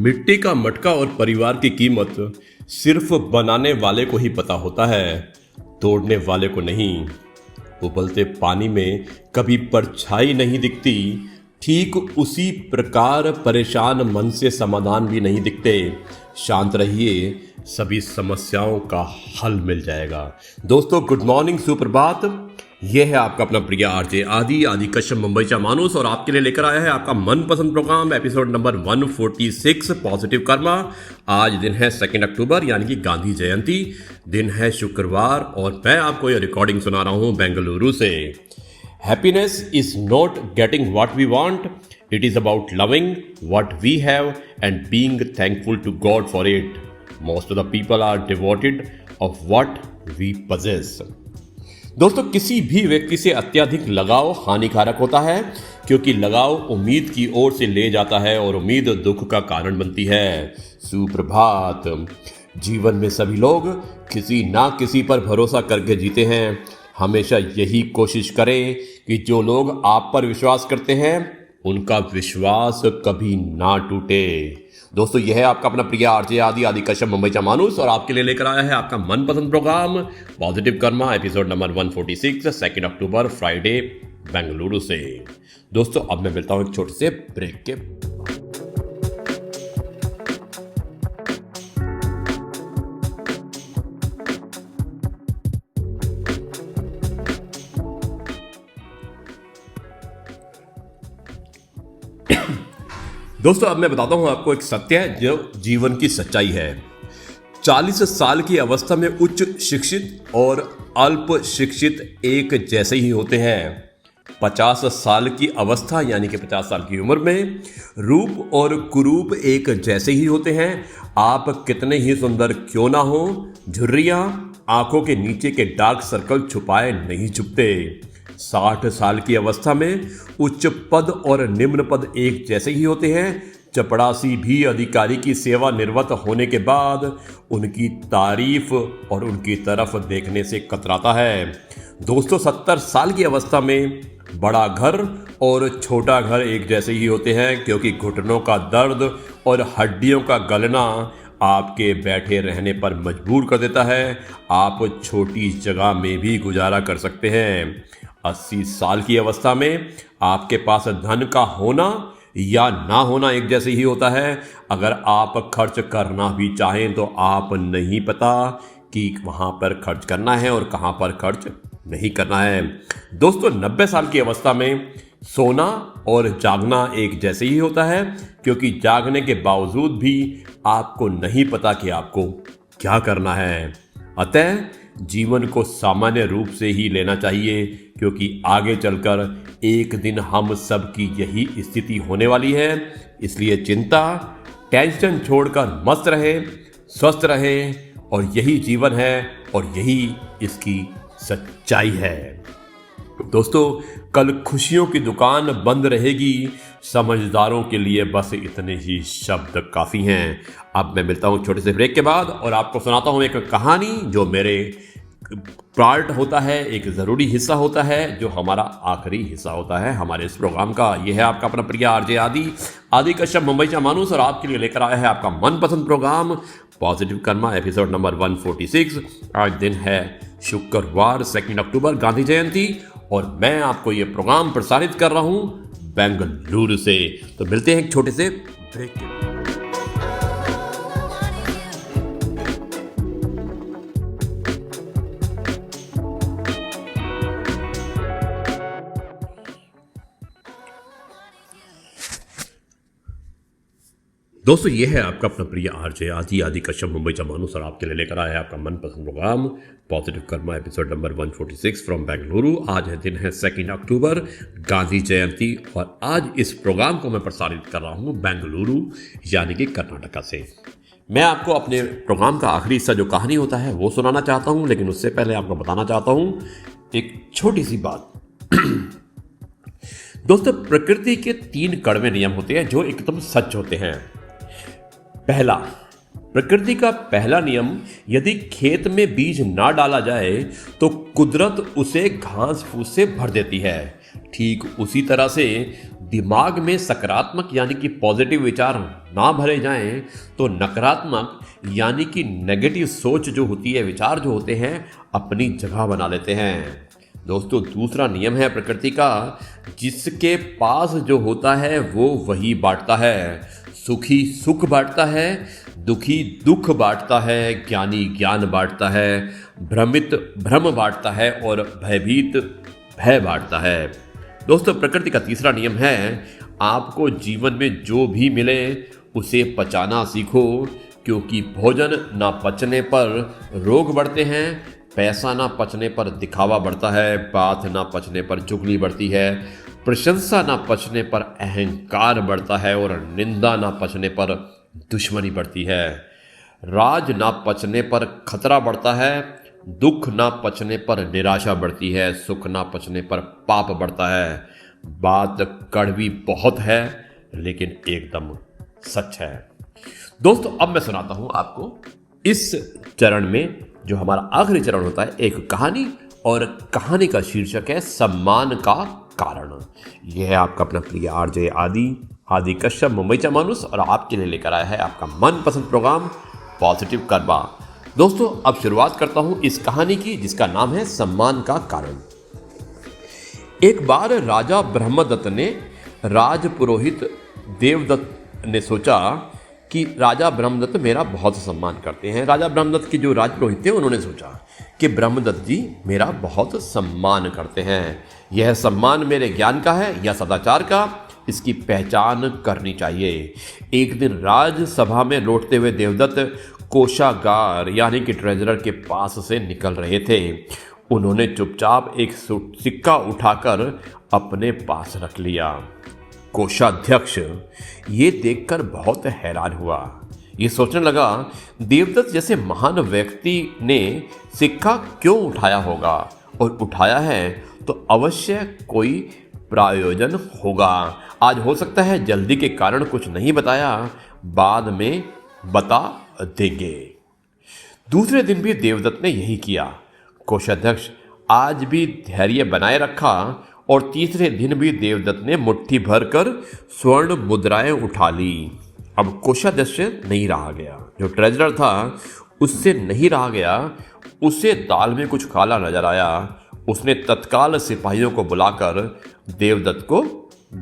मिट्टी का मटका और परिवार की कीमत सिर्फ बनाने वाले को ही पता होता है, तोड़ने वाले को नहीं। उबलते पानी में कभी परछाई नहीं दिखती, ठीक उसी प्रकार परेशान मन से समाधान भी नहीं दिखते। शांत रहिए, सभी समस्याओं का हल मिल जाएगा। दोस्तों गुड मॉर्निंग, सुप्रभात। यह है आपका अपना प्रिय आरजे आदि कश्यप मुंबईचा माणूस और आपके लिए लेकर आया है आपका मनपसंद program episode number 146 positive karma. आज दिन है 2 अक्टूबर यानी कि गांधी जयंती, दिन है शुक्रवार और मैं आपको यह रिकॉर्डिंग सुना रहा हूं बेंगलुरु से। Happiness is not getting what we want, it is about loving what we have and being thankful to God for it. Most of the people are devoted of what we possess. दोस्तों किसी भी व्यक्ति से अत्यधिक लगाव हानिकारक होता है, क्योंकि लगाव उम्मीद की ओर से ले जाता है और उम्मीद दुख का कारण बनती है। सुप्रभात। जीवन में सभी लोग किसी ना किसी पर भरोसा करके जीते हैं। हमेशा यही कोशिश करें कि जो लोग आप पर विश्वास करते हैं उनका विश्वास कभी ना टूटे। दोस्तों यह है आपका अपना प्रिय आरजे आदि कश्यप मुंबईचा माणूस और आपके लिए लेकर आया है आपका मनपसंद program positive karma episode number 146 2 October Friday Bengaluru से। दोस्तों अब मैं मिलता हूं एक छोटे से ब्रेक के। दोस्तों अब मैं बताता हूं आपको एक सत्य है जो जीवन की सच्चाई है। 40 साल की अवस्था में उच्च शिक्षित और अल्प शिक्षित एक जैसे ही होते हैं। 50 साल की अवस्था यानी कि 50 साल की उम्र में रूप और कुरूप एक जैसे ही होते हैं। आप कितने ही सुंदर क्यों ना हो, झुर्रियां आंखों के नीचे के डार्क सर्कल छुपाए नहीं छुपते। 60 साल की अवस्था में उच्च पद और निम्न पद एक जैसे ही होते हैं। चपड़ासी भी अधिकारी की सेवा निवृत्त होने के बाद उनकी तारीफ और उनकी तरफ देखने से कतराता है। दोस्तों 70 साल की अवस्था में बड़ा घर और छोटा घर एक जैसे ही होते हैं, क्योंकि घुटनों का दर्द और हड्डियों का गलना आपके बैठे रहने पर मजबूर कर देता है। आप छोटी जगह में भी गुजारा कर सकते हैं। 80 साल की अवस्था में आपके पास धन का होना या ना होना एक जैसे ही होता है। अगर आप खर्च करना भी चाहें तो आप नहीं पता कि वहाँ पर खर्च करना है और कहाँ पर खर्च नहीं करना है। दोस्तों 90 साल की अवस्था में सोना और जागना एक जैसे ही होता है, क्योंकि जागने के बावजूद भी आपको नहीं पता कि आपको क्या करना है। अतः जीवन को सामान्य रूप से ही लेना चाहिए, क्योंकि आगे चलकर एक दिन हम सब की यही स्थिति होने वाली है। इसलिए चिंता टेंशन छोड़कर मस्त रहे, स्वस्थ रहे, और यही जीवन है और यही इसकी सच्चाई है। दोस्तों कल खुशियों की दुकान बंद रहेगी, समझदारों के लिए बस इतने ही शब्द काफ़ी हैं। अब मैं मिलता हूँ छोटे से ब्रेक के बाद और आपको सुनाता हूँ एक कहानी जो मेरे पार्ट होता है, एक ज़रूरी हिस्सा होता है, जो हमारा आखिरी हिस्सा होता है हमारे इस प्रोग्राम का। यह है आपका अपना प्रिय आरजे आदि कश्यप मुंबईचा माणूस और आपके लिए लेकर आया है आपका मनपसंद program positive karma episode number 146। आज दिन है शुक्रवार 2 अक्टूबर गांधी जयंती और मैं आपको ये प्रोग्राम प्रसारित कर रहा हूँ बेंगलुरु से। तो मिलते हैं एक छोटे से ब्रेक के। दोस्तों ये है आपका अपना प्रिय आरजे आदि कश्यप मुंबईचा माणूस और आपके लिए लेकर आया है आपका मनपसंद program positive karma episode number 146 from Bengaluru. आज है दिन है 2 अक्टूबर गांधी जयंती और आज इस प्रोग्राम को मैं प्रसारित कर रहा हूँ बेंगलुरु यानी कि कर्नाटका से। मैं आपको अपने प्रोग्राम का आखिरी हिस्सा जो कहानी होता है वो सुनाना चाहता हूँ, लेकिन उससे पहले आपको बताना चाहता हूँ एक छोटी सी बात। दोस्तों प्रकृति के 3 कड़वे नियम होते हैं जो एकदम सच होते हैं। पहला, प्रकृति का पहला नियम, यदि खेत में बीज ना डाला जाए तो कुदरत उसे घास फूस से भर देती है। ठीक उसी तरह से दिमाग में सकारात्मक यानी कि पॉजिटिव विचार ना भरे जाएं तो नकारात्मक यानी कि नेगेटिव सोच जो होती है, विचार जो होते हैं, अपनी जगह बना लेते हैं। दोस्तों, दूसरा नियम है प्रकृति का, जिसके पास जो होता है वो वही बांटता है। सुखी सुख बांटता है, दुखी दुख बांटता है, ज्ञानी ज्ञान बांटता है, भ्रमित भ्रम बांटता है और भयभीत भय बांटता है। दोस्तों, प्रकृति का तीसरा नियम है, आपको जीवन में जो भी मिले उसे पचाना सीखो, क्योंकि भोजन ना पचने पर रोग बढ़ते हैं, पैसा ना पचने पर दिखावा बढ़ता है, बात ना पचने पर चुगली बढ़ती है, प्रशंसा ना पचने पर अहंकार बढ़ता है और निंदा ना पचने पर दुश्मनी बढ़ती है। राज ना पचने पर खतरा बढ़ता है, दुख ना पचने पर निराशा बढ़ती है, सुख ना पचने पर पाप बढ़ता है। बात कड़वी बहुत है लेकिन एकदम सच है। दोस्तों, अब मैं सुनाता हूं आपको इस चरण में, जो हमारा आखिरी चरण होता है, एक कहानी, और कहानी का शीर्षक है सम्मान का कारण। यह है आपका अपना प्रिय आरजे आदि कश्यप, मुंबई चा मानुस, और आपके लिए लेकर आया है आपका मनपसंद प्रोग्राम पॉजिटिव कर्मा। दोस्तों, अब शुरुआत करता हूं इस कहानी की, जिसका नाम है सम्मान का कारण। एक बार राजा ब्रह्मदत्त ने राजपुरोहित देवदत्त ने सोचा कि राजा ब्रह्मदत्त मेरा बहुत सम्मान करते हैं। राजा ब्रह्मदत्त के जो राजपुरोहित थे, उन्होंने सोचा कि ब्रह्मदत्त जी मेरा बहुत सम्मान करते हैं। यह सम्मान मेरे ज्ञान का है या सदाचार का, इसकी पहचान करनी चाहिए। एक दिन राजसभा में लौटते हुए देवदत्त कोषागार यानी कि ट्रेजरर के पास से निकल रहे थे। उन्होंने चुपचाप एक सिक्का उठाकर अपने पास रख लिया। कोषाध्यक्ष ये देखकर बहुत हैरान हुआ। ये सोचने लगा, देवदत्त जैसे महान व्यक्ति ने सिक्का क्यों उठाया होगा, और उठाया है तो अवश्य कोई प्रायोजन होगा। आज हो सकता है जल्दी के कारण कुछ नहीं बताया, बाद में बता देंगे। दूसरे दिन भी देवदत्त ने यही किया। कोषाध्यक्ष आज भी धैर्य बनाए रखा और तीसरे दिन भी देवदत्त ने मुट्ठी भर कर स्वर्ण मुद्राएं उठा ली। अब कोषाध्यक्ष से नहीं रहा गया, जो ट्रेजरर था उससे नहीं रहा गया। उसे दाल में कुछ काला नजर आया। उसने तत्काल सिपाहियों को बुलाकर देवदत्त को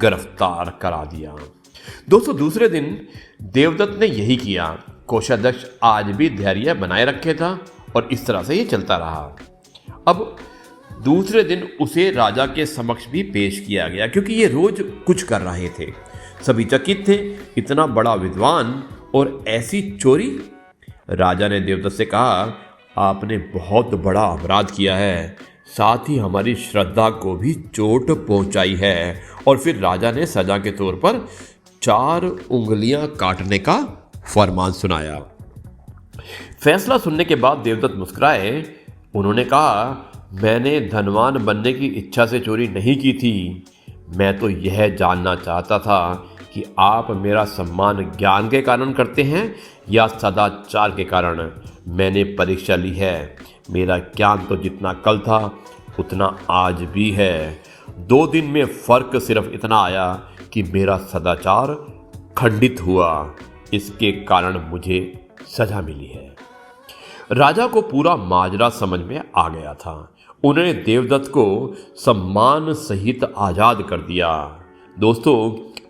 गिरफ्तार करा दिया। दोस्तों, दूसरे दिन देवदत्त ने यही किया। कोषाध्यक्ष आज भी धैर्य बनाए रखे था और इस तरह से ये चलता रहा। अब दूसरे दिन उसे राजा के समक्ष भी पेश किया गया, क्योंकि ये रोज कुछ कर रहे थे। सभी चकित थे, इतना बड़ा विद्वान और ऐसी चोरी। राजा ने देवदत्त से कहा, आपने बहुत बड़ा अपराध किया है, साथ ही हमारी श्रद्धा को भी चोट पहुंचाई है। और फिर राजा ने सजा के तौर पर 4 उंगलियां काटने का फरमान सुनाया। फैसला सुनने के बाद देवदत्त मुस्कुराए। उन्होंने कहा, मैंने धनवान बनने की इच्छा से चोरी नहीं की थी। मैं तो यह जानना चाहता था कि आप मेरा सम्मान ज्ञान के कारण करते हैं या सदाचार के कारण। मैंने परीक्षा ली है। मेरा ज्ञान तो जितना कल था उतना आज भी है। 2 दिन में फर्क सिर्फ इतना आया कि मेरा सदाचार खंडित हुआ। इसके कारण मुझे सजा मिली है। राजा को पूरा माजरा समझ में आ गया था। उन्होंने देवदत्त को सम्मान सहित आज़ाद कर दिया। दोस्तों,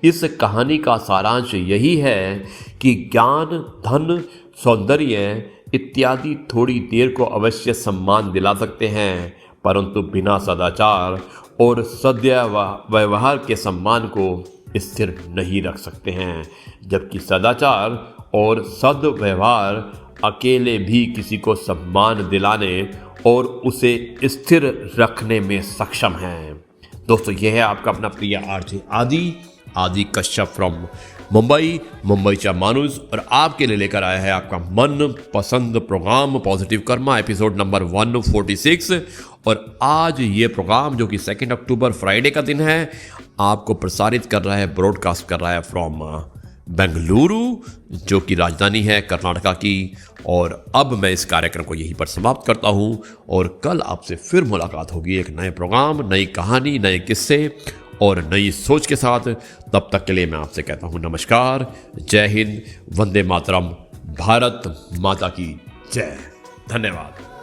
इस कहानी का सारांश यही है कि ज्ञान, धन, सौंदर्य इत्यादि थोड़ी देर को अवश्य सम्मान दिला सकते हैं, परंतु बिना सदाचार और सद्व्यवहार के सम्मान को स्थिर नहीं रख सकते हैं। जबकि सदाचार और सद्व्यवहार अकेले भी किसी को सम्मान दिलाने और उसे स्थिर रखने में सक्षम हैं। दोस्तों, यह है आपका अपना प्रिय आरजे आदि कश्यप फ्रॉम मुंबई चा मानुस, और आपके लिए लेकर आया है आपका मन पसंद program positive karma, episode number 146। और आज ये प्रोग्राम, जो कि 2 अक्टूबर फ्राइडे का दिन है, आपको प्रसारित कर रहा है, ब्रॉडकास्ट कर रहा है फ्रॉम बेंगलुरु, जो कि राजधानी है कर्नाटका की। और अब मैं इस कार्यक्रम को यहीं पर समाप्त करता हूं, और कल आपसे फिर मुलाकात होगी एक नए प्रोग्राम, नई कहानी, नए किस्से और नई सोच के साथ। तब तक के लिए मैं आपसे कहता हूं नमस्कार, जय हिंद, वंदे मातरम, भारत माता की जय। धन्यवाद।